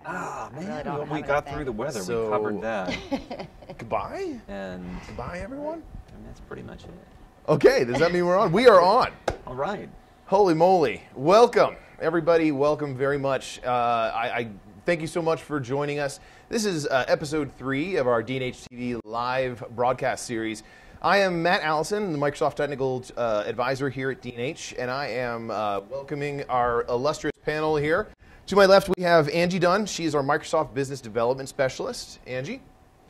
Ah, I really man, don't well, have we got anything. through the weather. So- We covered that. Goodbye? And Goodbye, everyone? that's pretty much it. Okay, does that mean we're on? We are on. All right. Holy moly. Welcome, everybody. Welcome very much. I thank you so much for joining us. This is episode 3 of our D&H TV live broadcast series. I am Matt Allison, the Microsoft Technical Advisor here at D&H, and I am welcoming our illustrious panel here. To my left, we have Angela Dunn. She is our Microsoft Business Development Specialist. Angie.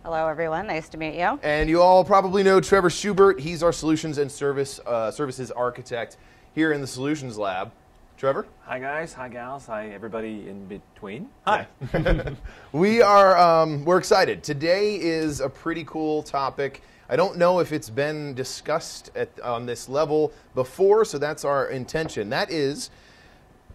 Hello, everyone. Nice to meet you. And you all probably know Trevor Schubert. He's our Solutions and Services Architect here in the Solutions Lab. Trevor? Hi, guys. Hi, gals. Hi, everybody in between. Hi. We're excited. Today is a pretty cool topic. I don't know if it's been discussed on this level before, so that's our intention. That is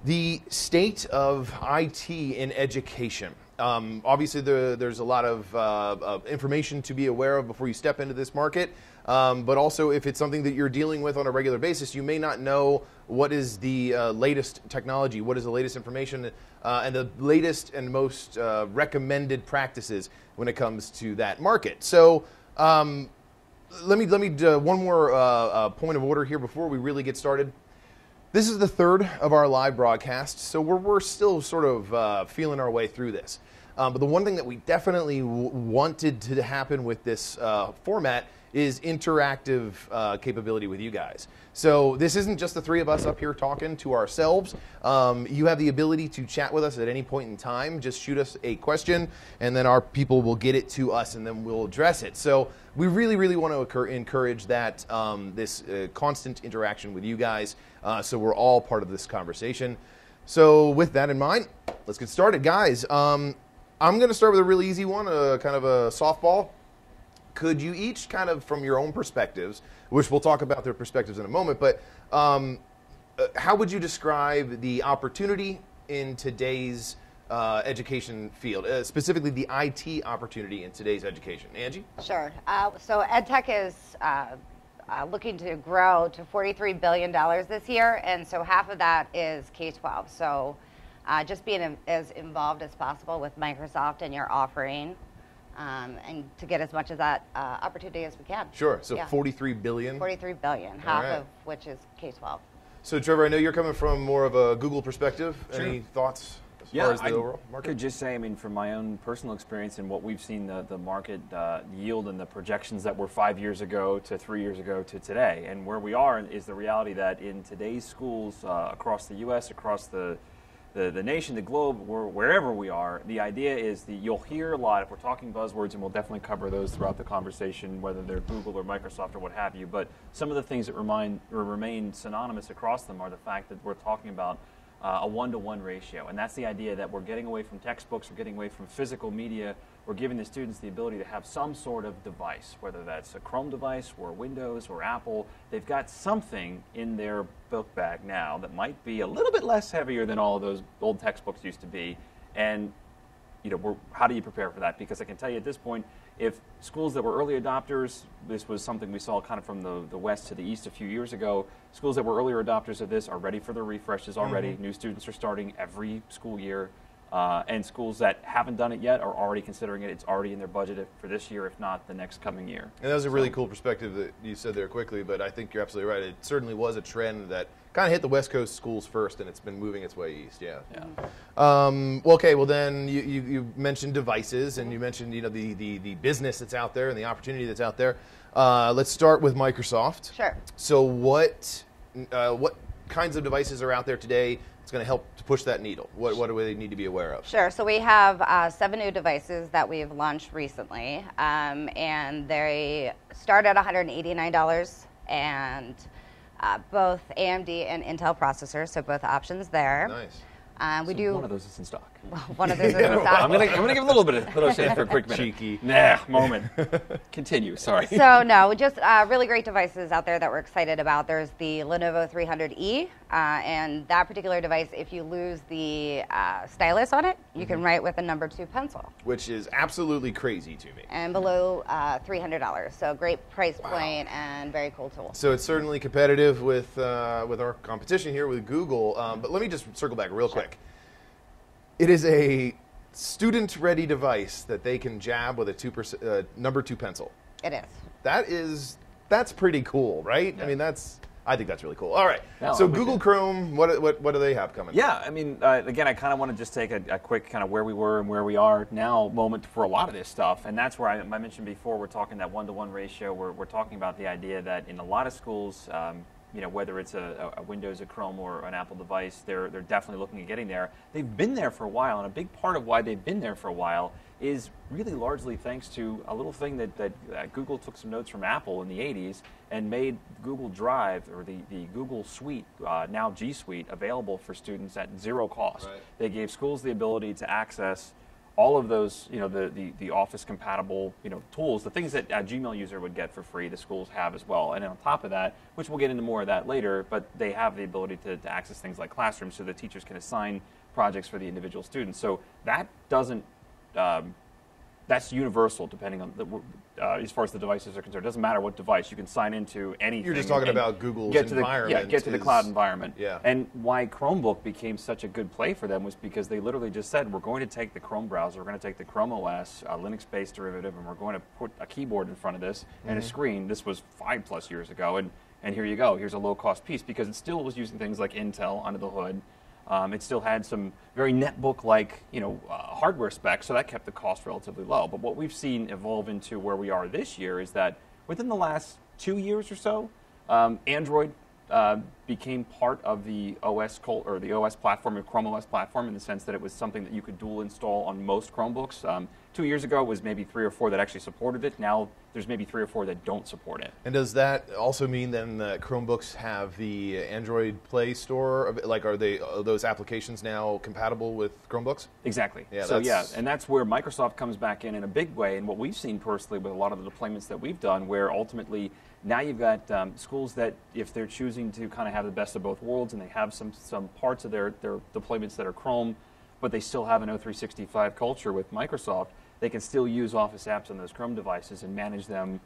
the state of IT in education. Obviously, there's a lot of information to be aware of before you step into this market, but also if it's something that you're dealing with on a regular basis, you may not know what is the latest technology, what is the latest information, and the latest and most recommended practices when it comes to that market. So let me one more point of order here before we really get started. This is the third of our live broadcasts, so we're still sort of feeling our way through this. But the one thing that we definitely wanted to happen with this format is interactive capability with you guys. So this isn't just the three of us up here talking to ourselves. You have the ability to chat with us at any point in time. Just shoot us a question, and then our people will get it to us, and then we'll address it. So we really, really want to encourage that this constant interaction with you guys, so we're all part of this conversation. So with that in mind, let's get started, guys. I'm going to start with a really easy one, kind of a softball. Could you each kind of, from your own perspectives, which we'll talk about their perspectives in a moment, but how would you describe the opportunity in today's education field, specifically the IT opportunity in today's education? Angie? Sure. So EdTech is looking to grow to $43 billion this year, and so half of that is K-12. So just being as involved as possible with Microsoft and your offering, and to get as much of that opportunity as we can. Sure. So yeah. 43 billion? 43 billion, half of which is K-12. So Trevor, I know you're coming from more of a Google perspective. Sure. Any thoughts as far as the overall market? I could just say, I mean, from my own personal experience and what we've seen the market yield and the projections that were 5 years ago to 3 years ago to today, and where we are is the reality that in today's schools across the U.S., across the nation, the globe, wherever we are, the idea is that you'll hear a lot, if we're talking buzzwords, and we'll definitely cover those throughout the conversation, whether they're Google or Microsoft or what have you, but some of the things that remain synonymous across them are the fact that we're talking about a 1-to-1 ratio, and that's the idea that we're getting away from textbooks, we're getting away from physical media, we're giving the students the ability to have some sort of device, whether that's a Chrome device or Windows or Apple. They've got something in their book bag now that might be a little bit less heavier than all of those old textbooks used to be. And how do you prepare for that? Because I can tell you at this point, if schools that were early adopters, this was something we saw kind of from the west to the east a few years ago, schools that were earlier adopters of this are ready for their refreshes already. New students are starting every school year. And schools that haven't done it yet are already considering it. It's already in their budget for this year, if not the next coming year. And that was a really cool perspective that you said there quickly, but I think you're absolutely right. It certainly was a trend that kind of hit the West Coast schools first, and it's been moving its way east, yeah. Well, okay, well then you mentioned devices, and you mentioned the business that's out there and the opportunity that's out there. Let's start with Microsoft. Sure. So what kinds of devices are out there today that's going to help to push that needle? What do they need to be aware of? Sure. So we have 7 new devices that we've launched recently, and they start at $189, and both AMD and Intel processors, so both options there. Nice. We So do. one of those is in stock. One of those is in stock. I'm gonna give a little shade for a quick minute. Cheeky. Nah, moment. Continue. Sorry. So no, just really great devices out there that we're excited about. There's the Lenovo 300E, and that particular device, if you lose the stylus on it, you can write with a number 2 pencil. Which is absolutely crazy to me. And below $300, so great price point and very cool tool. So it's certainly competitive with our competition here with Google. But let me just circle back real quick. It is a student-ready device that they can jab with a number 2 pencil. It is. That's pretty cool, right? Yeah. I mean, I think that's really cool. All right. No, So Google Chrome, what do they have coming? Yeah, I mean, again, I kind of want to just take a quick kind of where we were and where we are now moment for a lot of this stuff. And that's where I mentioned before, we're talking that 1-to-1 ratio. We're talking about the idea that in a lot of schools, whether it's a Windows, a Chrome, or an Apple device, they're definitely looking at getting there. They've been there for a while, and a big part of why they've been there for a while is really largely thanks to a little thing that Google took some notes from Apple in the 80s and made Google Drive, or the Google Suite, now G Suite, available for students at zero cost. Right. They gave schools the ability to access all of those, the Office compatible, tools, the things that a Gmail user would get for free, the schools have as well. And on top of that, which we'll get into more of that later, but they have the ability to access things like Classroom so the teachers can assign projects for the individual students. So that doesn't, that's universal depending on as far as the devices are concerned. It doesn't matter what device, you can sign into anything. You're just talking about Google's environment. Get to the cloud environment. Yeah. And why Chromebook became such a good play for them was because they literally just said, we're going to take the Chrome browser, we're going to take the Chrome OS, a Linux-based derivative, and we're going to put a keyboard in front of this and a screen. This was 5+ years ago, and here you go. Here's a low-cost piece because it still was using things like Intel under the hood. It still had some very netbook-like, hardware specs, so that kept the cost relatively low. But what we've seen evolve into where we are this year is that within the last 2 years or so, Android became part of the OS platform, or Chrome OS platform, in the sense that it was something that you could dual install on most Chromebooks. 2 years ago, it was maybe 3 or 4 that actually supported it. Now there's maybe 3 or 4 that don't support it. And does that also mean then that Chromebooks have the Android Play Store? Like, are those applications now compatible with Chromebooks? Exactly. Yeah, and that's where Microsoft comes back in a big way, and what we've seen personally with a lot of the deployments that we've done, where ultimately now you've got schools that, if they're choosing to kind of have the best of both worlds, and they have some parts of their deployments that are Chrome, but they still have an O365 culture with Microsoft, they can still use Office apps on those Chrome devices and manage them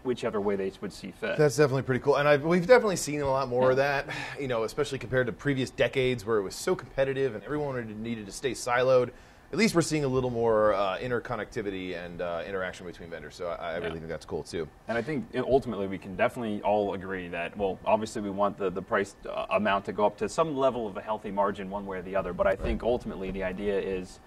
whichever way they would see fit. That's definitely pretty cool. And we've definitely seen a lot more of that, especially compared to previous decades where it was so competitive and everyone needed to stay siloed. At least we're seeing a little more interconnectivity and interaction between vendors. So I really think that's cool, too. And I think ultimately we can definitely all agree that, well, obviously we want the price amount to go up to some level of a healthy margin one way or the other. But I think ultimately the idea is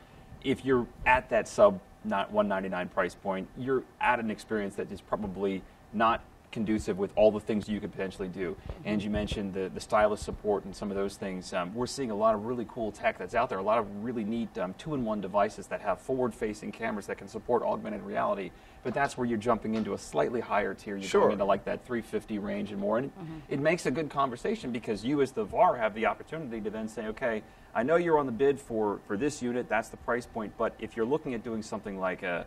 if you're at that sub $199 price point, you're at an experience that is probably not conducive with all the things you could potentially do. And you mentioned the stylus support and some of those things. We're seeing a lot of really cool tech that's out there, a lot of really neat 2-in-1 devices that have forward-facing cameras that can support augmented reality. But that's where you're jumping into a slightly higher tier. You're going into like that 350 range and more. And it makes a good conversation because you as the VAR have the opportunity to then say, okay, I know you're on the bid for this unit, that's the price point, but if you're looking at doing something like an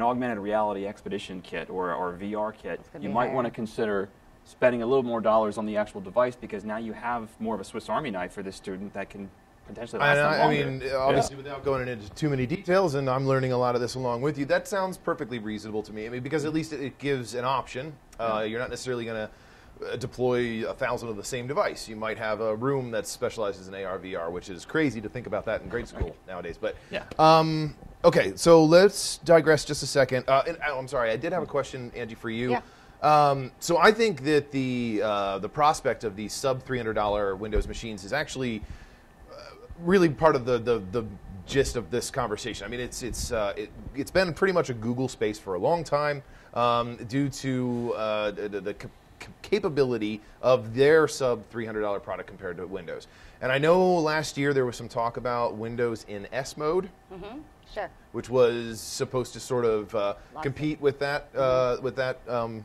augmented reality expedition kit or a VR kit, you might want to consider spending a little more dollars on the actual device because now you have more of a Swiss Army knife for this student that can potentially last them longer. I mean, obviously, without going into too many details, and I'm learning a lot of this along with you, that sounds perfectly reasonable to me. I mean, because at least it gives an option. You're not necessarily going to deploy 1,000 of the same device. You might have a room that specializes in AR, VR, which is crazy to think about that in grade school nowadays. But okay, so let's digress just a second. I'm sorry, I did have a question, Angie, for you. Yeah. So I think that the prospect of these sub $300 Windows machines is actually really part of the gist of this conversation. I mean, it's been pretty much a Google space for a long time due to the capability of their sub $300 product compared to Windows. And I know last year there was some talk about Windows in S mode, Sure. which was supposed to sort of compete with that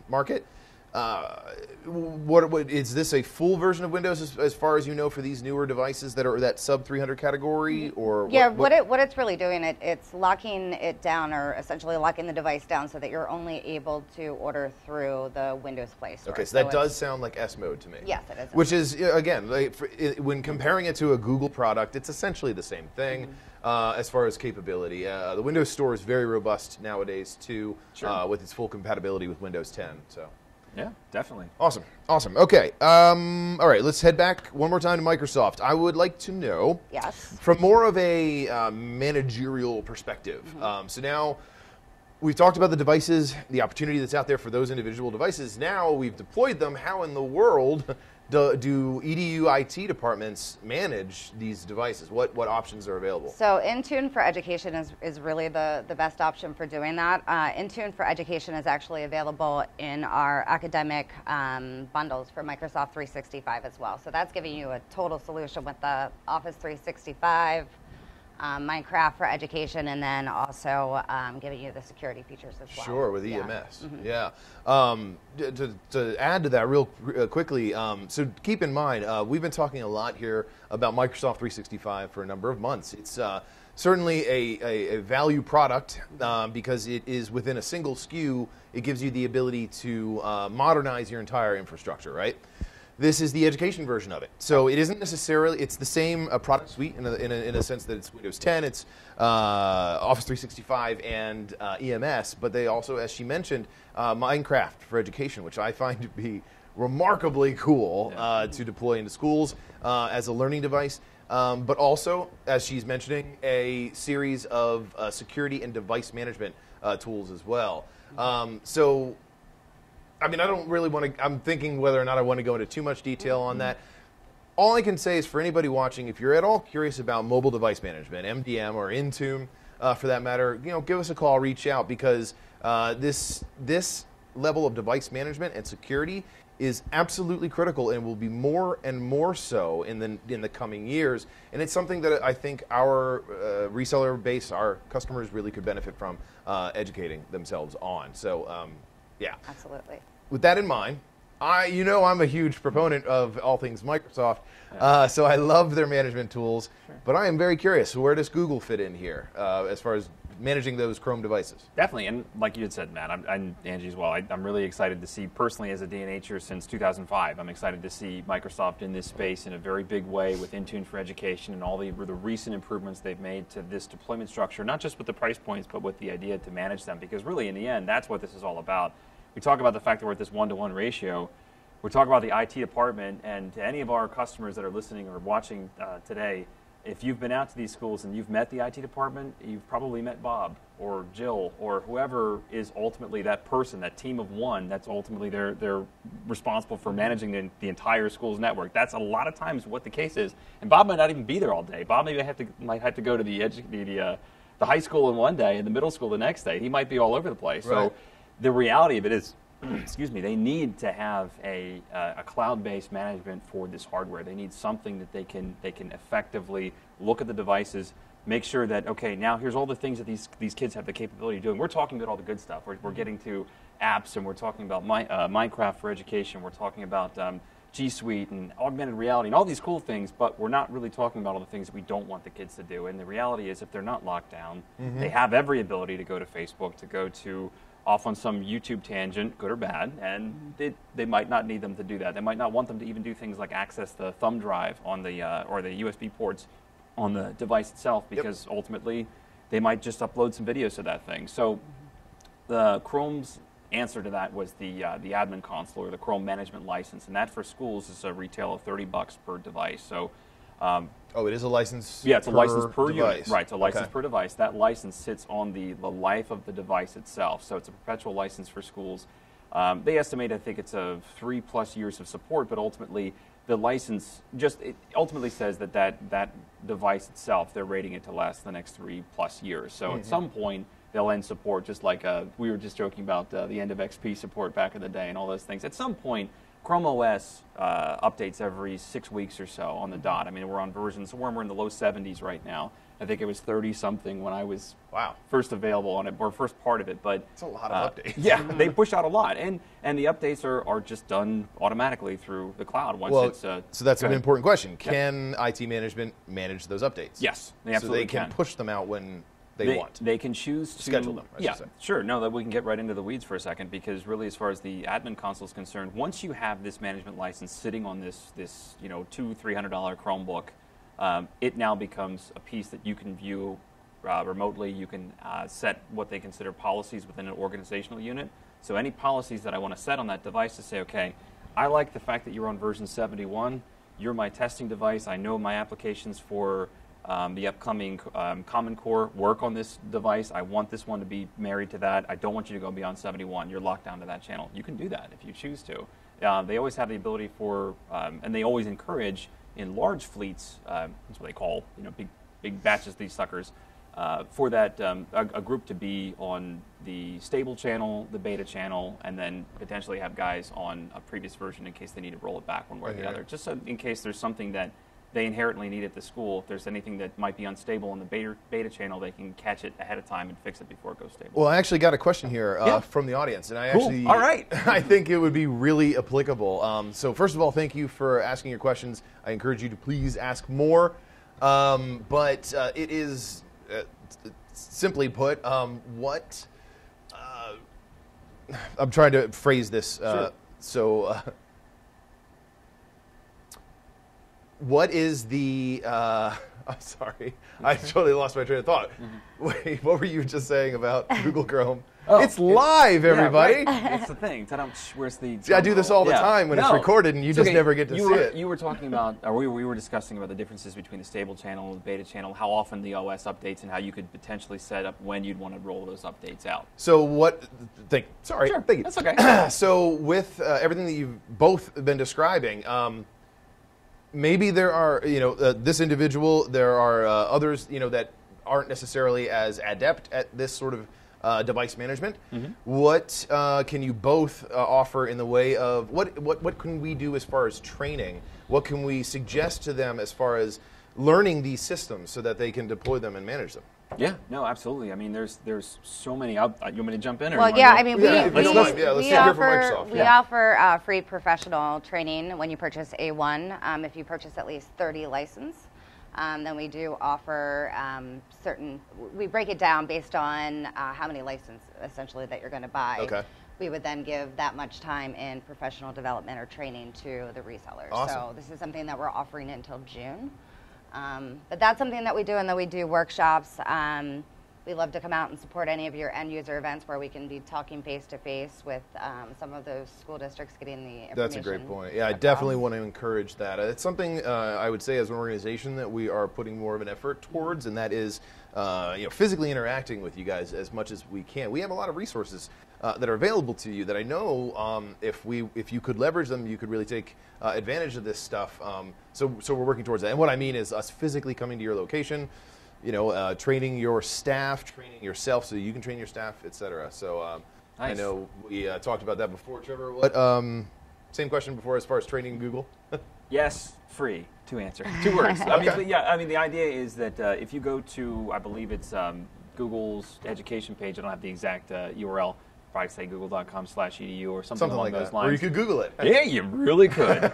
market. What is this a full version of Windows as far as you know for these newer devices that are that sub 300 category, or what it's really doing, it's locking it down, or essentially locking the device down so that you're only able to order through the Windows Play Store. Okay, so that does sound like S mode to me. Yes, it is. Which is, again, when comparing it to a Google product, it's essentially the same thing as far as capability. The Windows Store is very robust nowadays too, with its full compatibility with Windows 10. So. Yeah, definitely. Awesome. Awesome. Okay. All right. Let's head back one more time to Microsoft. I would like to know, Yes. from more of a managerial perspective. So now we've talked about the devices, the opportunity that's out there for those individual devices. Now we've deployed them. How in the world do EDU IT departments manage these devices? What options are available? So Intune for Education is really the best option for doing that. Intune for Education is actually available in our academic bundles for Microsoft 365 as well. So that's giving you a total solution with the Office 365, Minecraft for Education, and then also giving you the security features as well. Sure, with EMS. Yeah. To add to that real quickly, so keep in mind, we've been talking a lot here about Microsoft 365 for a number of months. It's certainly a value product because it is within a single SKU. It gives you the ability to modernize your entire infrastructure, right? This is the education version of it. So it isn't necessarily, it's the same product suite in a sense that it's Windows 10, it's Office 365 and EMS, but they also, as she mentioned, Minecraft for Education, which I find to be remarkably cool to deploy into schools as a learning device. But also, as she's mentioning, a series of security and device management tools as well. So I mean, I don't really want to, I'm thinking whether or not I want to go into too much detail on that. All I can say is for anybody watching, if you're at all curious about mobile device management, MDM or Intune for that matter, give us a call, reach out, because this level of device management and security is absolutely critical and will be more and more so in the coming years. And it's something that I think our reseller base, our customers really could benefit from educating themselves on. So, yeah. Absolutely. With that in mind, I'm a huge proponent of all things Microsoft, so I love their management tools, but I am very curious, where does Google fit in here as far as managing those Chrome devices? Definitely, and like you had said, Matt, I'm Angie as well. I'm really excited to see, personally as a DNHer since 2005, I'm excited to see Microsoft in this space in a very big way with Intune for Education and all the recent improvements they've made to this deployment structure, not just with the price points, but with the idea to manage them, because really in the end, that's what this is all about. We talk about the fact that we're at this 1-to-1 ratio. We're talking about the IT department, and to any of our customers that are listening or watching today, if you've been out to these schools and you've met the IT department, you've probably met Bob or Jill or whoever is ultimately that person, that team of one that's ultimately they're responsible for managing the entire school's network. That's a lot of times what the case is. And Bob might not even be there all day. Bob might have to go to the high school in one day and the middle school the next day. He might be all over the place. Right. So the reality of it is, excuse me, they need to have a cloud-based management for this hardware. They need something that they can effectively look at the devices, make sure that, okay, now here's all the things that these kids have the capability of doing. We're talking about all the good stuff. We're getting to apps, and we're talking about Minecraft for Education. We're talking about G Suite and augmented reality and all these cool things, but we're not really talking about all the things that we don't want the kids to do. And the reality is, if they're not locked down, they have every ability to go to Facebook, to go to off on some YouTube tangent, good or bad, and they might not need them to do that. They might not want them to even do things like access the thumb drive on the or the USB ports on the device itself, because ultimately they might just upload some videos to that thing. So the Chrome's answer to that was the admin console, or the Chrome management license, and that for schools is a retail of $30 per device. So it is a license. Yeah, it's a license per device. unit. Right, it's a license per device. That license sits on the life of the device itself. So it's a perpetual license for schools. They estimate, I think it's 3+ years of support, but ultimately the license ultimately says that device itself, they're rating it to last the next 3+ years. So at some point they'll end support, just like we were just joking about the end of XP support back in the day and all those things. At some point, Chrome OS updates every 6 weeks or so on the dot. I mean, we're on versions, so we're in the low 70s right now. I think it was 30-something when I was first available on it, or first part of it. But it's a lot of updates. Yeah, they push out a lot, and the updates are just done automatically through the cloud. So that's an important question. Can IT management manage those updates? Yes, they absolutely can push them out when they want. They can choose to schedule them. I should say. Sure. No, that we can get right into the weeds for a second, because really, as far as the admin console is concerned, once you have this management license sitting on this $200-300 Chromebook, it now becomes a piece that you can view remotely. You can set what they consider policies within an organizational unit. So any policies that I want to set on that device to say, okay, I like the fact that you're on version 71. You're my testing device. I know my applications for the upcoming Common Core work on this device. I want this one to be married to that. I don't want you to go beyond 71. You're locked down to that channel. You can do that if you choose to. They always have the ability for, and they always encourage in large fleets, that's what they call, big batches of these suckers, for that a group to be on the stable channel, the beta channel, and then potentially have guys on a previous version in case they need to roll it back one way or the other. Just so in case there's something that they inherently need at the school. If there's anything that might be unstable on the beta channel, they can catch it ahead of time and fix it before it goes stable. Well, I actually got a question here from the audience, and All right. I think it would be really applicable. So first of all, thank you for asking your questions. I encourage you to please ask more. But it is, simply put, what... I'm trying to phrase this. Sure. What is the... I'm sorry. I totally lost my train of thought. Wait, what were you just saying about Google Chrome? Oh, it's live, everybody. Yeah, right. It's the thing. Where's the... I do this all the time when it's recorded, and you just never get to see it. You were talking about, or we were discussing about the differences between the stable channel and the beta channel, how often the OS updates, and how you could potentially set up when you'd want to roll those updates out. So what... Thank you. That's okay. So with everything that you've both been describing... maybe there are, this individual, there are others, that aren't necessarily as adept at this sort of device management. What can you both offer in the way of, what can we do as far as training? What can we suggest to them as far as learning these systems so that they can deploy them and manage them? Yeah, no, absolutely. I mean, there's so many. You want me to jump in? Or well, yeah, I mean, we offer free professional training when you purchase A1. If you purchase at least 30 license, then we do offer we break it down based on how many license, essentially, that you're going to buy. Okay. We would then give that much time in professional development or training to the resellers. Awesome. So this is something that we're offering until June. But that's something that we do, and then we do workshops. We love to come out and support any of your end user events where we can be talking face to face with some of those school districts, getting the information. That's a great point. Yeah, I definitely want to encourage that. It's something I would say as an organization that we are putting more of an effort towards, and that is physically interacting with you guys as much as we can. We have a lot of resources that are available to you that I know if you could leverage them, you could really take advantage of this stuff. So we're working towards that. And what I mean is us physically coming to your location, training your staff, training yourself so you can train your staff, etc. So nice. I know we talked about that before. Trevor, what? Same question before as far as training Google. Yes, free to answer. 2 words. Okay. I mean, the idea is that if you go to, I believe it's Google's education page. I don't have the exact URL. Probably say google.com/edu or something along like those that. lines. Or you could Google it. Yeah, you really could.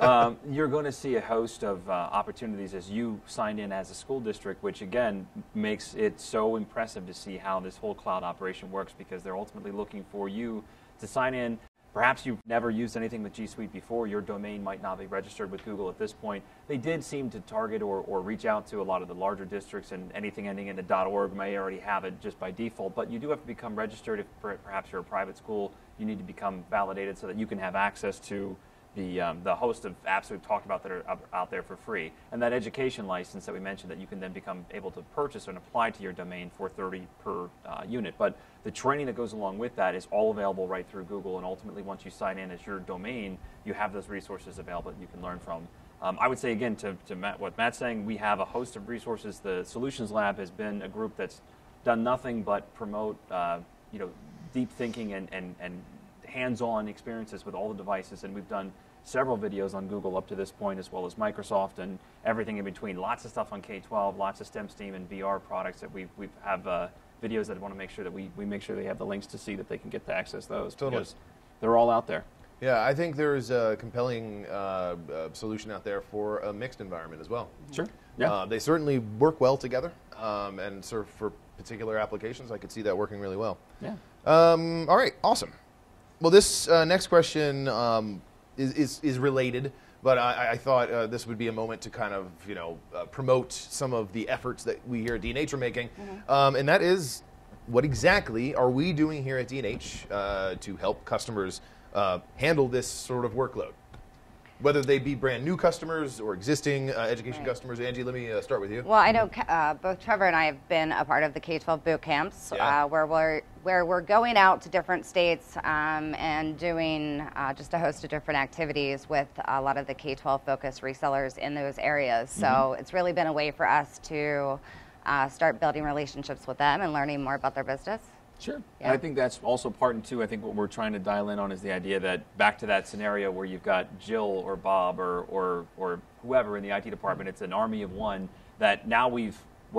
You're going to see a host of opportunities as you sign in as a school district, which again makes it so impressive to see how this whole cloud operation works, because they're ultimately looking for you to sign in. Perhaps you've never used anything with G Suite before. Your domain might not be registered with Google at this point. They did seem to target or reach out to a lot of the larger districts, and anything ending in a .org may already have it just by default. But you do have to become registered. If perhaps you're a private school, you need to become validated so that you can have access to the host of apps we've talked about that are out there for free. And that education license that we mentioned that you can then become able to purchase and apply to your domain for $30 per unit. But the training that goes along with that is all available right through Google, and ultimately once you sign in as your domain, you have those resources available that you can learn from. I would say again to Matt, what Matt's saying, we have a host of resources. The Solutions Lab has been a group that's done nothing but promote deep thinking and hands-on experiences with all the devices, and we've done several videos on Google up to this point, as well as Microsoft and everything in between. Lots of stuff on K-12, lots of STEM, STEAM, and VR products that we have videos that I want to make sure that we make sure they have the links to see that they can get to access those. Totally. Because they're all out there. Yeah, I think there's a compelling solution out there for a mixed environment as well. Sure. Yeah. They certainly work well together, and sort of for particular applications, I could see that working really well. Yeah. All right, awesome. Well, this next question is related, but I thought this would be a moment to kind of, promote some of the efforts that we here at D&H are making. And that is, what exactly are we doing here at D&H to help customers handle this sort of workload? Whether they be brand new customers or existing education customers. Angie, let me start with you. Well, I know both Trevor and I have been a part of the K-12 boot camps, where we're going out to different states and doing just a host of different activities with a lot of the K-12 focused resellers in those areas. So it's really been a way for us to start building relationships with them and learning more about their business. Sure. Yeah. And I think that's also part and two. I think what we're trying to dial in on is the idea that back to that scenario where you've got Jill or Bob or whoever in the IT department, it's an army of one, that now we're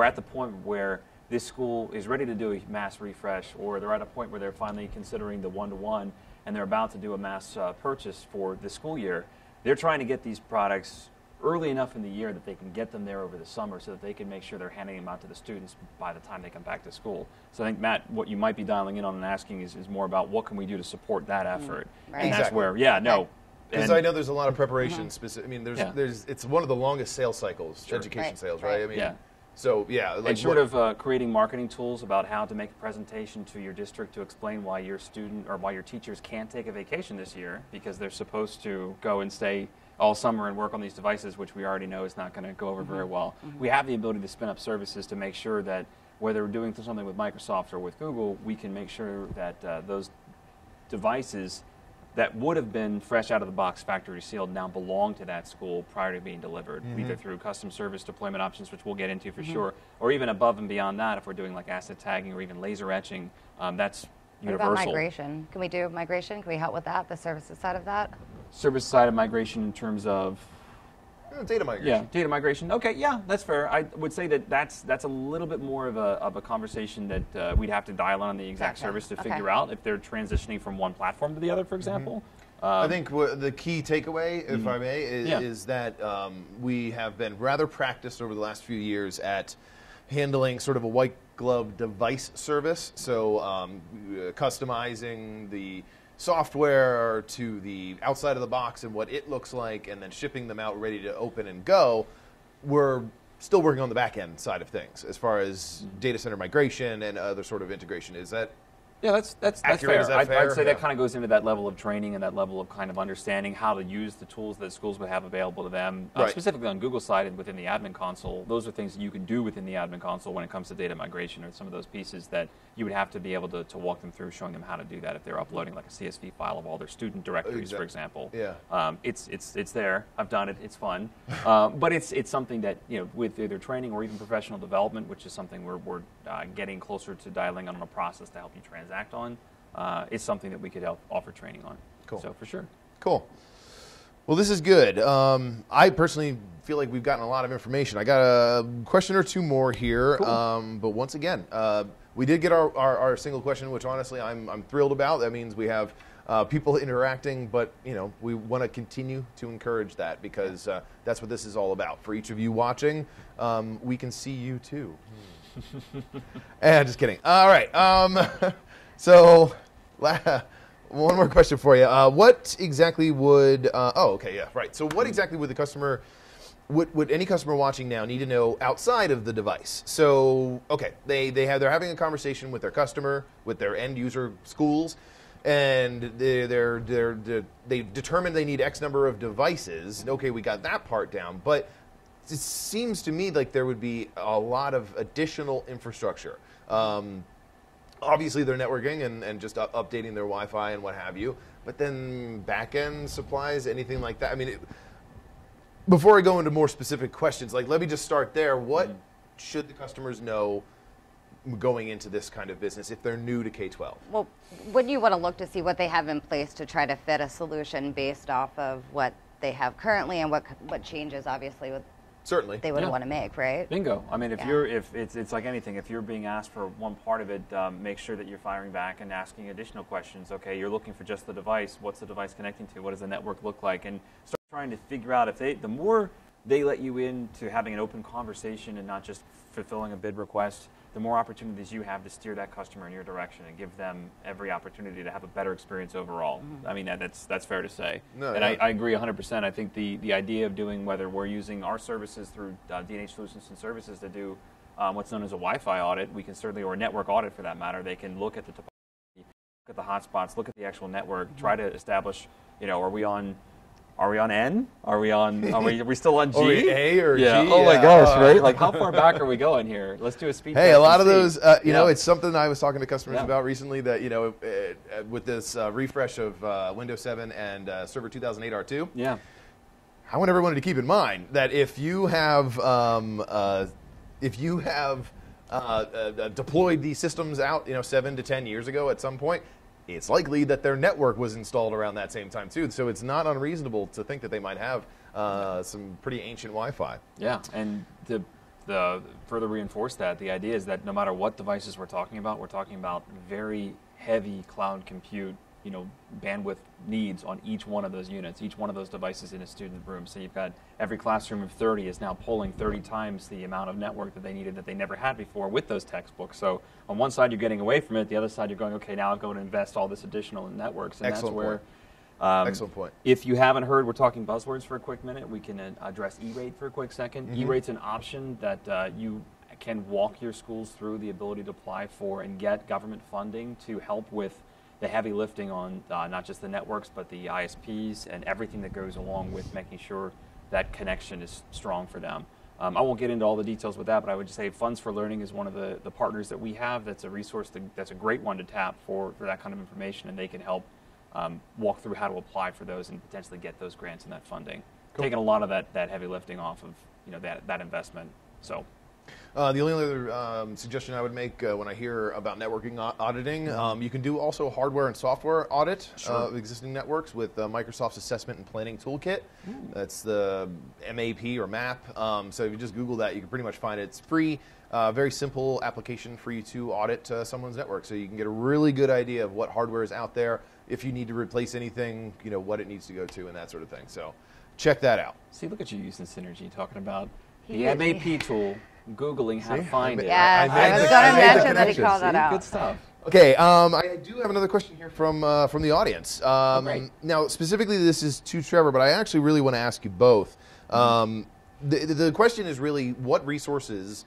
at the point where this school is ready to do a mass refresh, or they're at a point where they're finally considering the one-to-one and they're about to do a mass purchase for the school year. They're trying to get these products early enough in the year that they can get them there over the summer so that they can make sure they're handing them out to the students by the time they come back to school. So I think, Matt, what you might be dialing in on and asking is more about what can we do to support that effort. Right. And that's where, Because I know there's a lot of preparation. I mean, it's one of the longest sales cycles, education sales, right? I mean, so like and short of creating marketing tools about how to make a presentation to your district to explain why your student or why your teachers can't take a vacation this year because they're supposed to go and stay all summer and work on these devices, which we already know is not going to go over very well. We have the ability to spin up services to make sure that whether we're doing something with Microsoft or with Google, we can make sure that those devices that would have been fresh out of the box, factory sealed, now belong to that school prior to being delivered, either through custom service deployment options, which we'll get into for sure, or even above and beyond that, if we're doing like asset tagging or even laser etching, that's universal. What about migration? Can we do migration? Can we help with that, the services side of that? Service side of migration in terms of data migration. Yeah, data migration. Okay, yeah, that's fair. I would say that that's a little bit more of a conversation that we'd have to dial on the exact service to figure out if they're transitioning from one platform to the other, for example. I think the key takeaway, if I may, is that we have been rather practiced over the last few years at handling sort of a white glove device service. So customizing the software to the outside of the box and what it looks like, and then shipping them out ready to open and go. We're still working on the back end side of things as far as data center migration and other sort of integration. Is that Yeah, that's accurate? fair. Is that fair? I'd say that kind of goes into that level of training and that level of kind of understanding how to use the tools that schools would have available to them, specifically on Google side and within the admin console. Those are things that you can do within the admin console when it comes to data migration, or some of those pieces that you would have to be able to walk them through, showing them how to do that if they're uploading like a CSV file of all their student directories, for example. Yeah. It's there. I've done it. It's fun. But it's something that, with either training or even professional development, which is something we're getting closer to dialing on a process to help you transact on. It's something that we could help offer training on. Cool. So for sure. Cool. Well, this is good. I personally feel like we've gotten a lot of information. I got a question or two more here. Cool. But once again, we did get our single question, which honestly I'm thrilled about. That means we have people interacting, but we want to continue to encourage that, because that's what this is all about. For each of you watching, we can see you too. Just kidding. All right. So, one more question for you. What exactly would? So, what exactly would the customer? Would any customer watching now need to know outside of the device? So, okay, they're having a conversation with their customer, with their end user schools, and they determine they need X number of devices. Okay, we got that part down, but it seems to me like there would be a lot of additional infrastructure. Obviously, they're networking and just updating their Wi-Fi and what have you. But then back-end supplies, anything like that. I mean, before I go into more specific questions, let me just start there. What should the customers know going into this kind of business if they're new to K-12? Well, wouldn't you want to look to see what they have in place to try to fit a solution based off of what they have currently and what changes, obviously, certainly they would want to make, right? Bingo. I mean, if it's like anything, if you're being asked for one part of it, make sure that you're firing back and asking additional questions. Okay, you're looking for just the device. What's the device connecting to? What does the network look like? And start trying to figure out the more they let you into having an open conversation and not just fulfilling a bid request, the more opportunities you have to steer that customer in your direction and give them every opportunity to have a better experience overall. I mean, that's fair to say. No, and yeah. I agree 100%. I think the idea of doing, whether we're using our services through D&H Solutions and Services to do what's known as a Wi-Fi audit, we can certainly, or a network audit for that matter, they can look at the topology, look at the hotspots, look at the actual network, try to establish, are we on N? Are we still on G? Are we A or yeah. G? Oh my Yeah. gosh, right? Like, how far back are we going here? Let's do a speed Hey, test a lot and of see. those, Yeah. it's something I was talking to customers Yeah. about recently that, with this refresh of Windows 7 and Server 2008 R2, Yeah. I want everyone to keep in mind that if you have deployed these systems out, 7 to 10 years ago at some point, it's likely that their network was installed around that same time too. So it's not unreasonable to think that they might have some pretty ancient Wi-Fi. Yeah, and the further reinforce that, the idea is that no matter what devices we're talking about very heavy cloud compute, bandwidth needs on each one of those units, each one of those devices in a student room. So you've got every classroom of 30 is now pulling 30 times the amount of network that they needed that they never had before with those textbooks. So on one side you're getting away from it, the other side you're going, okay, now I'm going to invest all this additional in networks. And Excellent that's where point. Excellent point. If you haven't heard, we're talking buzzwords for a quick minute. We can address E-rate for a quick second. E-rate's an option that you can walk your schools through the ability to apply for and get government funding to help with the heavy lifting on not just the networks, but the ISPs and everything that goes along with making sure that connection is strong for them. I won't get into all the details with that, but I would just say Funds for Learning is one of the partners that we have. That's a resource that's a great one to tap for that kind of information, and they can help walk through how to apply for those and potentially get those grants and that funding. Cool. Taking a lot of that heavy lifting off of that investment. So. The only other suggestion I would make when I hear about networking auditing, you can do also hardware and software audit of existing networks with Microsoft's Assessment and Planning Toolkit. That's the MAP or MAP. So if you just Google that, you can pretty much find it. It's free, very simple application for you to audit someone's network. So you can get a really good idea of what hardware is out there, if you need to replace anything, what it needs to go to and that sort of thing. So check that out. See, look at you using Synergy, talking about the MAP tool. Googling how to find it. Yes, I I was made going the to mention that he connection. called that out. Good stuff. Okay, I do have another question here from the audience. Great. Now, specifically, this is to Trevor, but I actually really want to ask you both. The question is really what resources.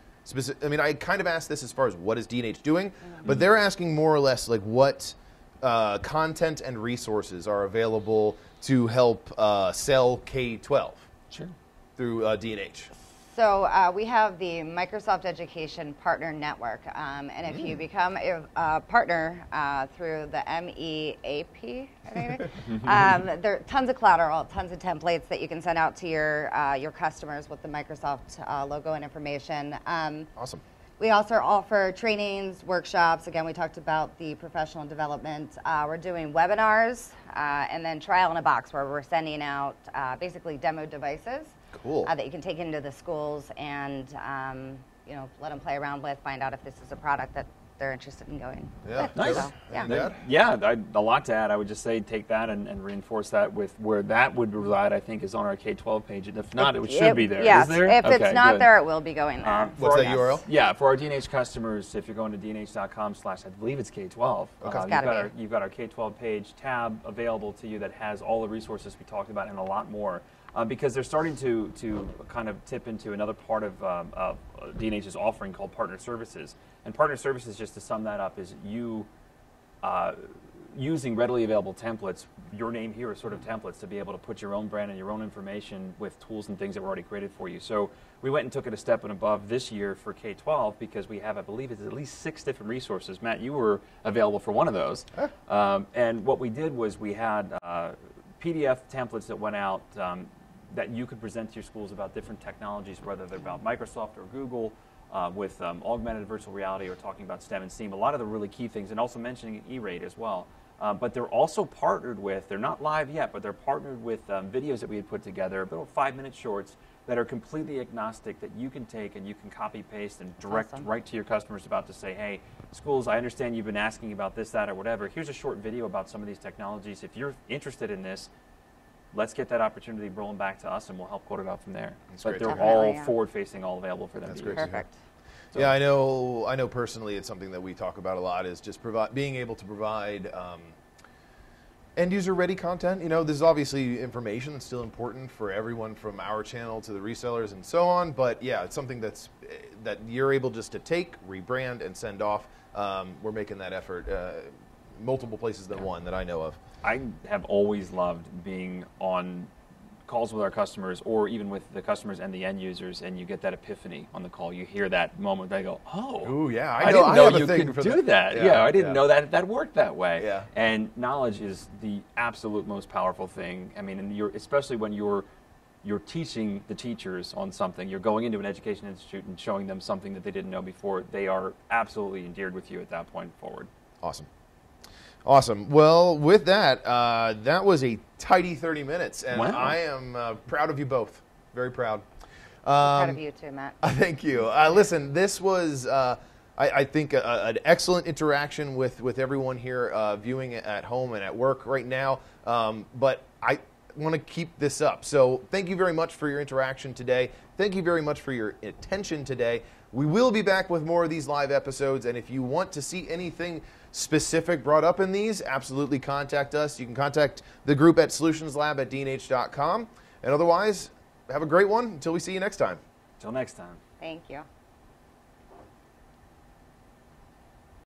I mean, I kind of asked this as far as what is D&H doing, but they're asking more or less like what content and resources are available to help sell K-12 through D&H. So we have the Microsoft Education Partner Network, and if you become a partner through the MEAP, I think, there are tons of collateral, tons of templates that you can send out to your customers with the Microsoft logo and information. Awesome. We also offer trainings, workshops. Again, we talked about the professional development. We're doing webinars and then trial in a box where we're sending out basically demo devices. Cool. That you can take into the schools and let them play around with, find out if this is a product that they're interested in going Yeah. with. Nice. So, yeah. Yeah. Yeah, a lot to add. I would just say take that and reinforce that with where that would reside, I think, is on our K-12 page. And if not, it should be there. Yes, Is there? if Okay, it's not good. there, it will be going there. What's that Yes. URL? Yeah, for our D&H customers, if you're going to dnh.com/ I believe it's K-12, Okay. you've got our K-12 page tab available to you that has all the resources we talked about and a lot more. Because they're starting to kind of tip into another part of D&H's offering called Partner Services. And Partner Services, just to sum that up, is you using readily available templates, your name here is sort of templates to be able to put your own brand and your own information with tools and things that were already created for you. So we went and took it a step and above this year for K-12 because we have, I believe, it's at least 6 different resources. Matt, you were available for one of those. And what we did was we had PDF templates that went out that you could present to your schools about different technologies, whether they're about Microsoft or Google, with augmented virtual reality or talking about STEM and STEAM, a lot of the really key things, and also mentioning E-rate as well. But they're also partnered with, they're not live yet, but they're partnered with videos that we had put together, little 5-minute shorts that are completely agnostic that you can take and you can copy, paste, and direct right to your customers about to say, hey, schools, I understand you've been asking about this, that, or whatever. Here's a short video about some of these technologies. If you're interested in this, let's get that opportunity rolling back to us, and we'll help quote it out from there. But great they're to hear. all Definitely, yeah. forward-facing, all available for them That's to great use. to hear. Perfect. So. Yeah, I know personally it's something that we talk about a lot, is just being able to provide end-user ready content. You know, this is obviously information that's still important for everyone from our channel to the resellers and so on, but yeah, it's something that you're able just to take, rebrand, and send off. We're making that effort multiple places than one that I know of. I have always loved being on calls with our customers, or even with the customers and the end users, and you get that epiphany on the call. You hear that moment, they go, "Oh, ooh, yeah, I didn't know you could do that. Yeah, I didn't know that worked that way." Yeah. And knowledge is the absolute most powerful thing. I mean, and especially when you're teaching the teachers on something, you're going into an education institute and showing them something that they didn't know before. They are absolutely endeared with you at that point forward. Awesome. Well, with that, that was a tidy 30 minutes, and wow. I am proud of you both. Very proud. Proud of you too, Matt. Thank you. Listen, this was, I think, an excellent interaction with everyone here viewing it at home and at work right now, but I want to keep this up. So thank you very much for your interaction today. Thank you very much for your attention today. We will be back with more of these live episodes, and if you want to see anything specific brought up in these, absolutely contact us. You can contact the group at solutionslab@dnh.com. And otherwise, have a great one until we see you next time. Until next time. Thank you.